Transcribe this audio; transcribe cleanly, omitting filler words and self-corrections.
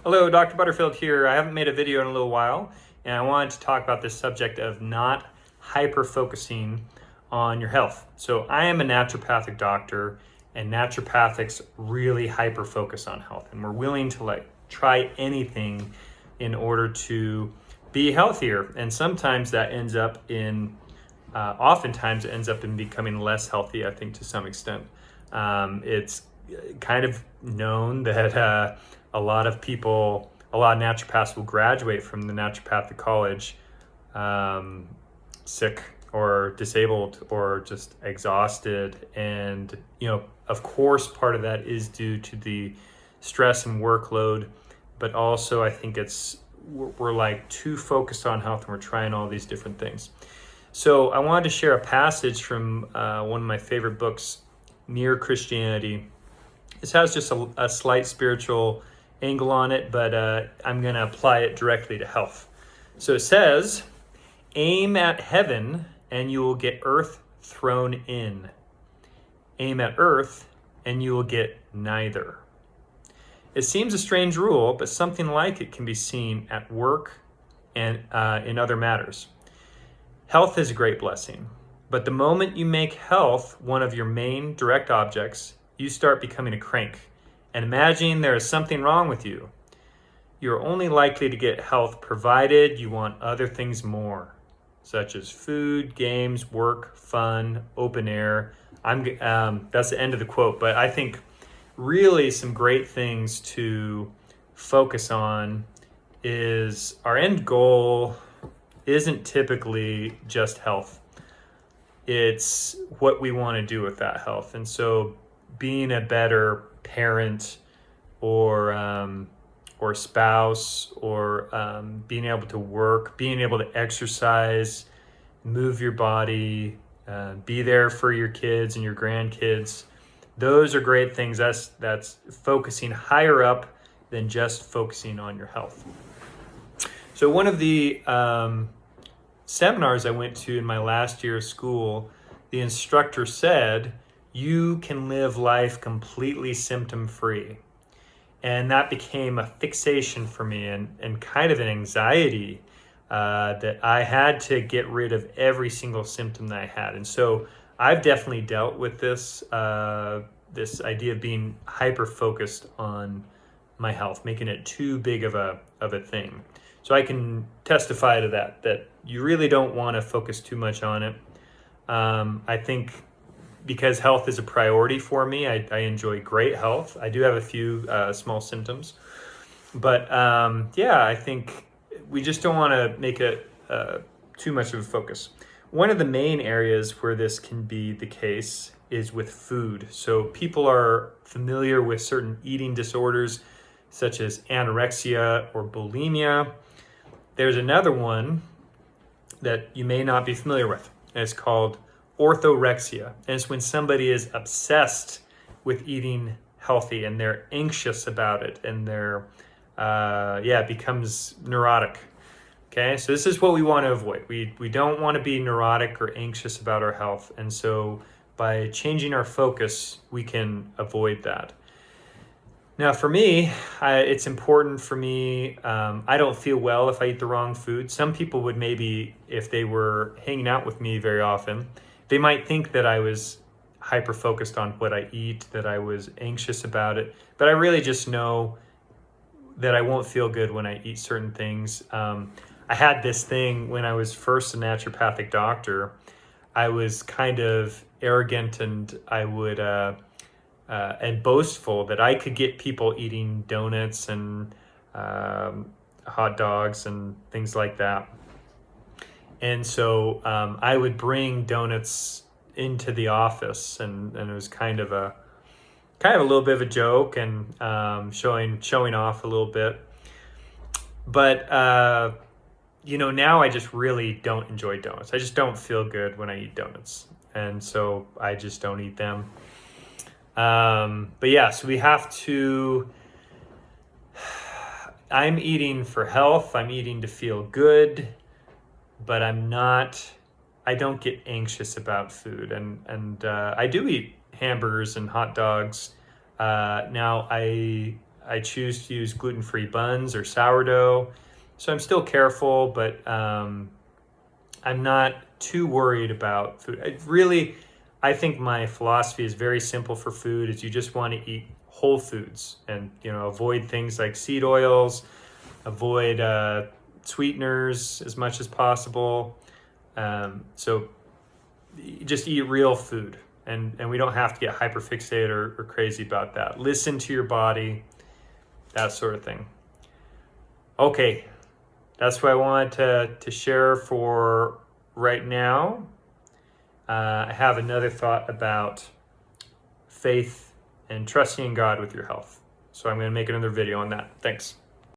Hello, Dr. Butterfield here. I haven't made a video in a little while, and I wanted to talk about this subject of not hyper-focusing on your health. So I am a naturopathic doctor, and naturopathics really hyper-focus on health, and we're willing to try anything in order to be healthier. And sometimes that ends up in, oftentimes it ends up in becoming less healthy, I think, to some extent. It's kind of known that a lot of naturopaths will graduate from the naturopathic college sick or disabled or just exhausted. And, of course, part of that is due to the stress and workload, but also I think we're too focused on health and we're trying all these different things. So I wanted to share a passage from one of my favorite books, Mere Christianity. This has just a slight spiritual angle on it, but I'm going to apply it directly to health. So it says, aim at heaven and you will get earth thrown in. Aim at earth and you will get neither. It seems a strange rule, but something like it can be seen at work and in other matters. Health is a great blessing, but the moment you make health one of your main direct objects, you start becoming a crank and imagining there is something wrong with you. You're only likely to get health provided you want other things more, such as food, games, work, fun, open air. That's the end of the quote, but I think really some great things to focus on is our end goal isn't typically just health. It's what we want to do with that health. And so being a better parent or spouse or being able to work, being able to exercise, move your body, be there for your kids and your grandkids. Those are great things. That's focusing higher up than just focusing on your health. So one of the seminars I went to in my last year of school, the instructor said, you can live life completely symptom-free. And that became a fixation for me and kind of an anxiety that I had to get rid of every single symptom that I had. And so I've definitely dealt with this idea of being hyper-focused on my health, making it too big of a thing. So I can testify to that you really don't want to focus too much on it. I think because health is a priority for me, I enjoy great health. I do have a few small symptoms, but I think we just don't want to make it too much of a focus. One of the main areas where this can be the case is with food. So people are familiar with certain eating disorders such as anorexia or bulimia. There's another one that you may not be familiar with, and it's called orthorexia. And it's when somebody is obsessed with eating healthy and they're anxious about it and it becomes neurotic. Okay, so this is what we want to avoid. We don't want to be neurotic or anxious about our health. And so by changing our focus, we can avoid that. Now for me, it's important for me, I don't feel well if I eat the wrong food. Some people would maybe, if they were hanging out with me very often, they might think that I was hyper-focused on what I eat, that I was anxious about it. But I really just know that I won't feel good when I eat certain things. I had this thing when I was first a naturopathic doctor. I was kind of arrogant and I would and boastful that I could get people eating donuts and hot dogs and things like that. And so I would bring donuts into the office, and it was kind of a little bit of a joke and showing off a little bit. But now I just really don't enjoy donuts. I just don't feel good when I eat donuts, and so I just don't eat them. So we have to. I'm eating for health. I'm eating to feel good, but I don't get anxious about food, and I do eat hamburgers and hot dogs. Now I I choose to use gluten-free buns or sourdough. So I'm still careful, but I'm not too worried about food. I think my philosophy is very simple for food. Is you just want to eat whole foods and, avoid things like seed oils, avoid sweeteners as much as possible. So you just eat real food, and we don't have to get hyperfixated or crazy about that. Listen to your body, that sort of thing. Okay, that's what I wanted to share for right now. I have another thought about faith and trusting in God with your health. So I'm going to make another video on that. Thanks.